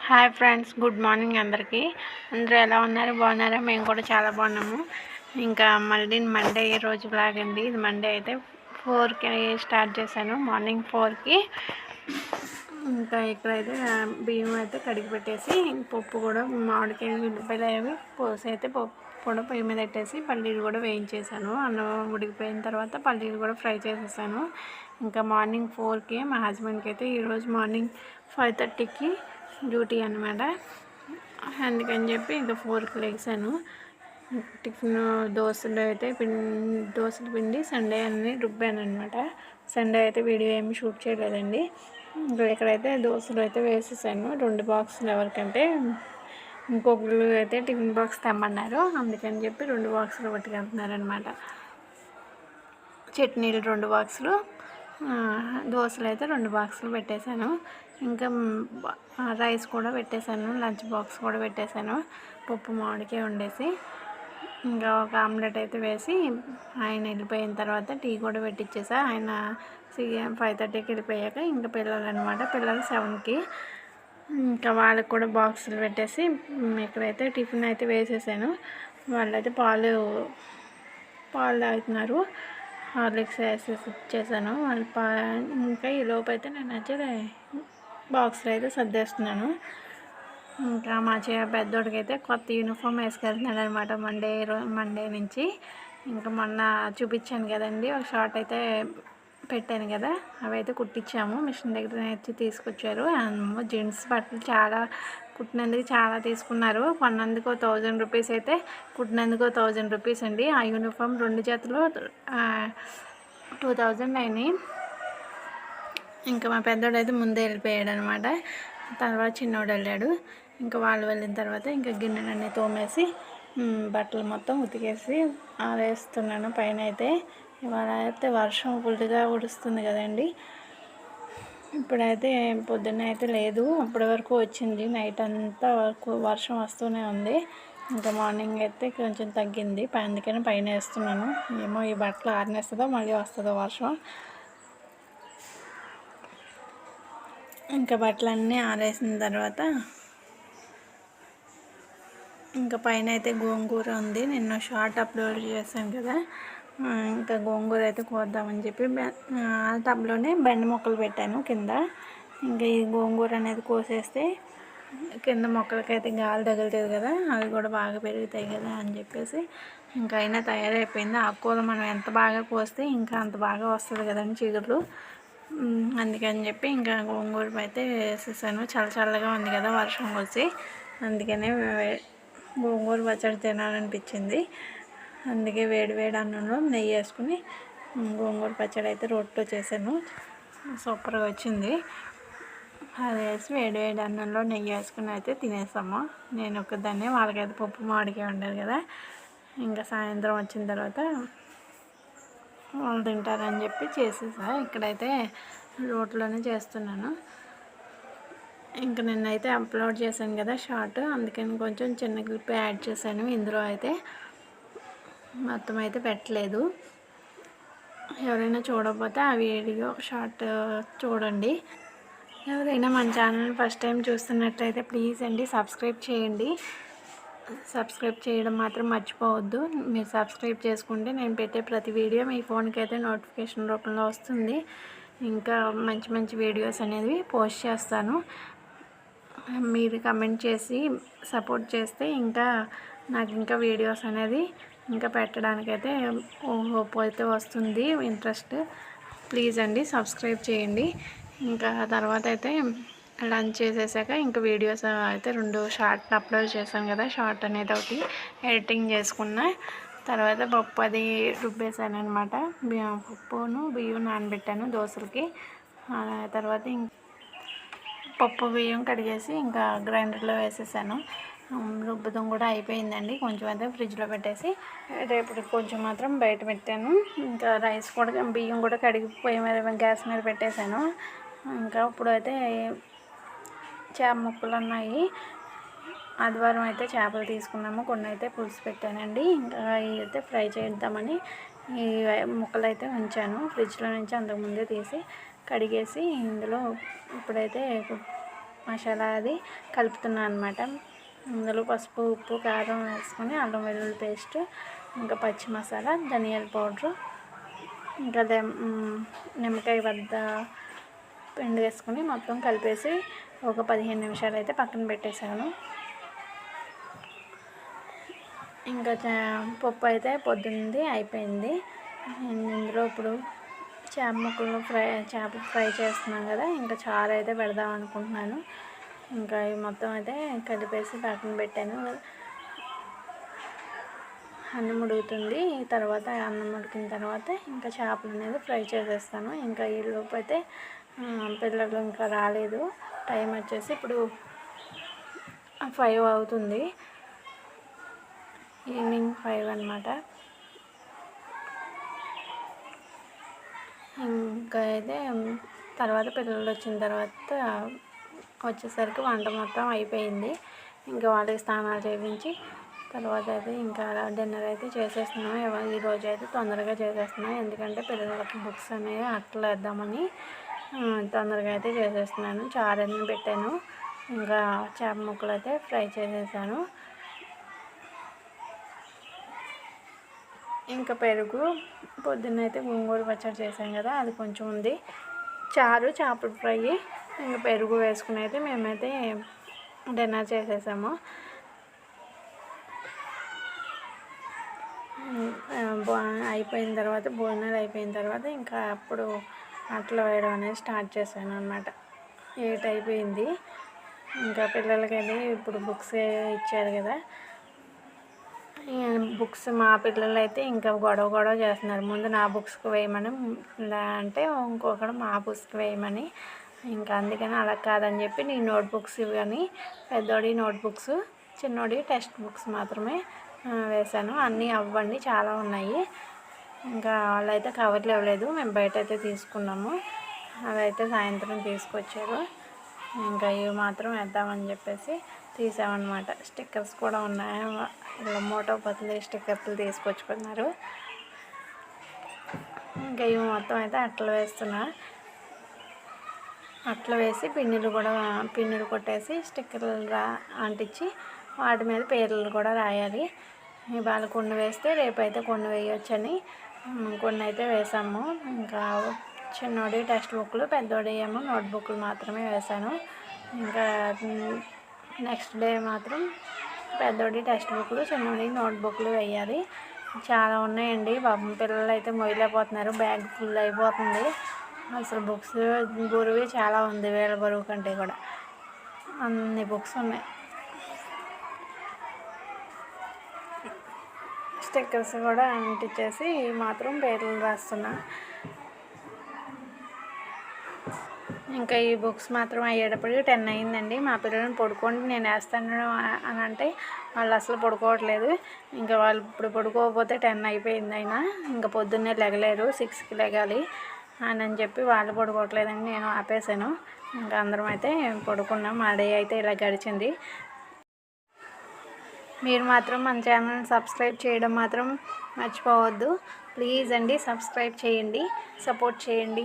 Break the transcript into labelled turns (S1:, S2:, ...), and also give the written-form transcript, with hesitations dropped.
S1: Hi friends, good morning అందరికీ. అందరూ ఎలా ఉన్నారు? బాగున్నారా? మేము కూడా చాలా బాగున్నాము. ఇంకా మళ్ళీ మండే రోజు లాగండి. ఇది మండే అయితే 4కి స్టార్ట్ చేశాను, మార్నింగ్ 4కి. ఇంకా ఇక్కడైతే బియ్యం అయితే కడిగి పెట్టేసి పప్పు కూడా మామిడికాయ ఉల్లిపాయలు అవి పోసి అయితే పప్పు కూడా పొయ్యి మీద పెట్టేసి పల్లీలు కూడా వేయించేసాను. అన్నం ఉడికిపోయిన తర్వాత పల్లీలు కూడా ఫ్రై చేసేసాను. ఇంకా మార్నింగ్ 4కి మా హస్బెండ్కి అయితే ఈరోజు మార్నింగ్ 5:30కి డ్యూటీ అనమాట. అందుకని చెప్పి ఇంకా 4కి లేచాను. టిఫిన్ దోశలు అయితే దోశల పిండి సండే అన్నీ రుబ్బాను అనమాట. సండే అయితే వీడియో ఏమి షూట్ చేయలేదండి. ఇంకా ఇక్కడైతే దోశలు అయితే వేసేసాను. 2 బాక్సులు ఎవరికంటే ఇంకొకరు అయితే టిఫిన్ బాక్స్ తెమ్మన్నారు. అందుకని చెప్పి 2 బాక్సులు పట్టుకెళ్తున్నారు అనమాట. చట్నీలు 2 బాక్సులు, దోశలు అయితే 2 బాక్సులు పెట్టేశాను. ఇంకా రైస్ కూడా పెట్టేశాను, లంచ్ బాక్స్ కూడా పెట్టేశాను. పప్పు మామిడికాయ వండేసి ఇంకా ఒక ఆమ్లెట్ అయితే వేసి ఆయన వెళ్ళిపోయిన తర్వాత టీ కూడా పెట్టించేసా. ఆయన 5:30కి వెళ్ళిపోయాక ఇంకా పిల్లలు అనమాట, పిల్లలు 7కి. ఇంకా వాళ్ళకి కూడా బాక్సులు పెట్టేసి ఇక్కడైతే టిఫిన్ అయితే వేసేసాను. వాళ్ళైతే పాలు తాగుతున్నారు. హార్లిక్స్ వేసేసి ఇచ్చేసాను వాళ్ళు ఇంకా ఈ లోపు అయితే నేను అయితే బాక్స్లో అయితే సర్దేస్తున్నాను. ఇంకా మా పెద్దోడికి అయితే కొత్త యూనిఫామ్ వేసుకెళ్తున్నాడు అనమాట మండే నుంచి. ఇంకా మొన్న చూపించాను కదండి, ఒక షార్ట్ అయితే పెట్టాను కదా, అవి అయితే కుట్టించాము. మిషన్ దగ్గర నేర్చి తీసుకొచ్చారు. జీన్స్ బట్టలు చాలా కుట్టినందుకు చాలా తీసుకున్నారు. కొన్నందుకు 1000 రూపీస్ అయితే, కుట్టినందుకు 1000 రూపీస్ అండి. ఆ యూనిఫామ్ 2 జతలు 2000 అయినాయి. ఇంకా మా పెద్దోడు అయితే ముందే వెళ్ళిపోయాడు అనమాట. తర్వాత చిన్నోడు వెళ్ళాడు. ఇంకా వాళ్ళు వెళ్ళిన తర్వాత ఇంకా గిన్నెలన్నీ తోమేసి బట్టలు మొత్తం ఉతికేసి ఆరేస్తున్నాను పైన అయితే. ఇవాళ అయితే వర్షం ఫుల్గా కురుస్తుంది కదండి. ఇప్పుడైతే పొద్దున్న అయితే లేదు, అప్పటి వరకు వచ్చింది. నైట్ అంతా వరకు వర్షం వస్తూనే ఉంది. ఇంకా మార్నింగ్ అయితే కొంచెం తగ్గింది, అందుకని పైన వేస్తున్నాను. ఏమో ఈ బట్టలు ఆరినేస్తుందో మళ్ళీ వస్తుందో వర్షం. ఇంకా బట్టలన్నీ ఆరేసిన తర్వాత ఇంకా పైన అయితే గోంగూర ఉంది. నిన్న షార్ట్ అప్లోడ్ చేశాను కదా, ఇంకా గోంగూర అయితే కోద్దామని చెప్పి టబ్లోనే బెండ మొక్కలు పెట్టాను కింద. ఇంకా ఈ గోంగూర అనేది కోసేస్తే కింద మొక్కలకైతే గాలి తగులుతుంది కదా, అవి కూడా బాగా పెరుగుతాయి కదా అని చెప్పేసి ఇంకా అయినా తయారైపోయింది. ఆకుకూర మనం ఎంత బాగా కోస్తే ఇంకా అంత బాగా వస్తుంది కదండి చిగురు. అందుకని చెప్పి ఇంకా గోంగూర అయితే వేసేసాను. చల్లగా ఉంది కదా వర్షం వచ్చి, అందుకనే గోంగూర పచ్చడి తినాలనిపించింది. అందుకే వేడి అన్నంలో నెయ్యి వేసుకుని గోంగూర పచ్చడి అయితే రోట్లో చేశాను. సూపర్గా వచ్చింది. అది వేసి వేడి అన్నంలో నెయ్యి వేసుకుని అయితే తినేసాము. నేను ఒకదాన్ని, వాళ్ళకైతే పప్పు మామిడికాయ ఉండాలి కదా. ఇంకా సాయంత్రం వచ్చిన తర్వాత వాళ్ళు తింటారని చెప్పి చేసేసా. ఇక్కడైతే రోట్లోనే చేస్తున్నాను. ఇంకా నిన్నైతే అప్లోడ్ చేశాను కదా షార్ట్, అందుకని కొంచెం చిన్న క్లిప్ యాడ్ చేశాను. ఇందులో అయితే మొత్తం అయితే పెట్టలేదు. ఎవరైనా చూడకపోతే ఆ వీడియో షార్ట్ చూడండి. ఎవరైనా మన ఛానల్ ఫస్ట్ టైం చూస్తున్నట్లయితే ప్లీజ్ అండి సబ్స్క్రైబ్ చేయండి. సబ్స్క్రైబ్ చేయడం మాత్రం మర్చిపోవద్దు. మీరు సబ్స్క్రైబ్ చేసుకుంటే నేను పెట్టే ప్రతి వీడియో మీ ఫోన్కి అయితే నోటిఫికేషన్ రూపంలో వస్తుంది. ఇంకా మంచి వీడియోస్ అనేవి పోస్ట్ చేస్తాను. మీరు కమెంట్ చేసి సపోర్ట్ చేస్తే ఇంకా నాకు ఇంకా వీడియోస్ అనేది ఇంకా పెట్టడానికైతే హోప్ అయితే వస్తుంది, ఇంట్రెస్ట్. ప్లీజ్ అండి సబ్స్క్రైబ్ చేయండి. ఇంకా తర్వాత అయితే లంచ్ చేసేసాక ఇంకా వీడియోస్ అయితే 2 షార్ట్ అప్లోడ్ చేశాను కదా, షార్ట్ అనేది ఒకటి ఎడిటింగ్ చేసుకున్న తర్వాత పప్పు అది రుబ్బేసాను అనమాట. పప్పును బియ్యం నానబెట్టాను దోశలకి. తర్వాత పప్పు బియ్యం కడిగేసి ఇంకా గ్రైండర్లో వేసేసాను. రుబ్బుతం కూడా అయిపోయిందండి. కొంచెం అయితే ఫ్రిడ్జ్లో పెట్టేసి రేపు కొంచెం మాత్రం బయట పెట్టాను. ఇంకా రైస్ కూడా బియ్యం కూడా కడిగి పొయ్యి మీద గ్యాస్ మీద పెట్టేశాను. ఇంకా ఇప్పుడైతే చేప ముక్కలు ఉన్నాయి. ఆదివారం అయితే చేపలు తీసుకున్నాము, కొన్ని అయితే పులుసు పెట్టానండి. ఇంకా ఇవి అయితే ఫ్రై చేద్దామని ఈ ముక్కలు అయితే ఉంచాను ఫ్రిడ్జ్లో నుంచి, అంతకుముందే తీసి కడిగేసి ఇందులో ఇప్పుడైతే మసాలా అది కలుపుతున్నాను అనమాట. అందులో పసుపు, ఉప్పు, కారం వేసుకొని అల్లం వెల్లుల్లి పేస్ట్, ఇంకా పచ్చి మసాలా, ధనియాల పౌడరు, ఇంకా నిమ్మకాయ వద్ద పిండి వేసుకొని మొత్తం కలిపేసి ఒక 15 నిమిషాలు అయితే పక్కన పెట్టేశాను. ఇంకా పప్పు అయితే పొద్దున్నది అయిపోయింది. ఇందులో ఇప్పుడు చేప ఫ్రై చేస్తున్నాను కదా, ఇంకా చారు అయితే పెడదాం అనుకుంటున్నాను. ఇంకా ఇవి మొత్తం అయితే కలిపేసి పక్కన పెట్టాను. అన్నం ఉడుకుతుంది. తర్వాత అన్నం ఉడికిన తర్వాత ఇంకా చేపలు అనేది ఫ్రై చేసేస్తాను. ఇంకా ఈ లోపు అయితే పిల్లలు ఇంకా రాలేదు. టైం వచ్చేసి ఇప్పుడు 5 అవుతుంది, ఈవినింగ్ 5 అన్నమాట. ఇంకా అయితే తర్వాత పిల్లలు వచ్చిన తర్వాత వచ్చేసరికి వంట మొత్తం అయిపోయింది. ఇంకా వాళ్ళకి స్నానాలు చేయించి తర్వాత అయితే ఇంకా డిన్నర్ అయితే చేసేస్తున్నాం. ఈరోజు అయితే తొందరగా చేసేస్తున్నాం, ఎందుకంటే పిల్లలకి బుక్స్ అనేవి అట్లా వేద్దామని తొందరగా అయితే చేసేస్తున్నాను. చారు అన్నీ పెట్టాను, ఇంకా చేప ముక్కలు అయితే ఫ్రై చేసేసాను. ఇంకా పెరుగు, పొద్దున్నైతే గోంగూర పచ్చడి చేసాం కదా, అది కొంచెం ఉంది. చారు, చేపల ఫ్రై, ఇంకా పెరుగు వేసుకుని అయితే మేమైతే డిన్నర్ చేసేసాము. అయిపోయిన తర్వాత భోజనాలు అయిపోయిన తర్వాత ఇంకా అప్పుడు అట్లు వేయడం అనేది స్టార్ట్ చేశాను అన్నమాట. 8 అయిపోయింది. ఇంకా పిల్లలకైతే ఇప్పుడు బుక్స్ ఇచ్చారు కదా, బుక్స్ మా పిల్లలు అయితే ఇంకా గొడవ చేస్తున్నారు. ముందు నా బుక్స్కి వేయమని అంటే ఇంకొకడు మా బుక్స్కి వేయమని. ఇంకా అందుకని అలా కాదని చెప్పి నీ నోట్బుక్స్ ఇవని పెద్దోడి నోట్బుక్స్, చిన్నోడి టెక్స్ట్ బుక్స్ మాత్రమే వేశాను. అన్నీ అవ్వండి, చాలా ఉన్నాయి. ఇంకా వాళ్ళైతే కవర్లు ఇవ్వలేదు, మేము బయట అయితే తీసుకున్నాము. అవైతే సాయంత్రం తీసుకొచ్చారు. ఇంకా ఇవి మాత్రం వేద్దామని చెప్పేసి తీసామన్నమాట. స్టిక్కర్స్ కూడా ఉన్నాయి, ఇలా మోటో పత్లి స్టిక్కర్లు తీసుకొచ్చుకున్నారు. ఇంకా ఇవి మొత్తం అయితే అట్లు వేస్తున్నా. అట్లు వేసి పిన్నులు కొట్టేసి స్టిక్కర్లు అంటించి వాటి మీద పేర్లు కూడా రాయాలి. ఇవాళ కొన్ని వేస్తే రేపైతే కొన్ని వేయొచ్చని కొన్ని అయితే వేసాము. ఇంకా చిన్నోడి టెక్స్ట్ బుక్లు, పెద్దోడి ఏమో నోట్బుక్లు మాత్రమే వేశాను. ఇంకా నెక్స్ట్ డే మాత్రం పెద్దోడి టెక్స్ట్ బుక్లు, చిన్నోడి నోట్బుక్లు వేయాలి. చాలా ఉన్నాయండి పాపం, పిల్లలు అయితే మొయ్యలేకపోతున్నారు, బ్యాగ్ ఫుల్ అయిపోతుంది. అసలు బుక్స్ బరువు చాలా ఉంది, వీళ్ళ బరువు కంటే కూడా అన్ని బుక్స్ ఉన్నాయి. స్టిక్కర్స్ కూడా అంటించేసి మాత్రం పేర్లు రాస్తున్నా. ఇంకా ఈ బుక్స్ మాత్రం అయ్యేటప్పటికి 10 అయిందండి. మా పిల్లల్ని పడుకోండి నేను వేస్తాను అని అంటే వాళ్ళు అసలు పడుకోవట్లేదు. ఇంకా వాళ్ళు ఇప్పుడు పడుకోకపోతే 10 అయిపోయింది. అయినా ఇంకా పొద్దున్నే లెగలేరు, 6కి లెగాలి అని చెప్పి వాళ్ళు పడుకోవట్లేదని నేను ఆపేసాను. ఇంకా అందరం అయితే పడుకున్నాం. మా డే అయితే ఇలా గడిచింది. మీరు మాత్రం మన ఛానల్ని సబ్స్క్రైబ్ చేయడం మాత్రం మర్చిపోవద్దు. ప్లీజ్ అండి, సబ్స్క్రైబ్ చేయండి, సపోర్ట్ చేయండి.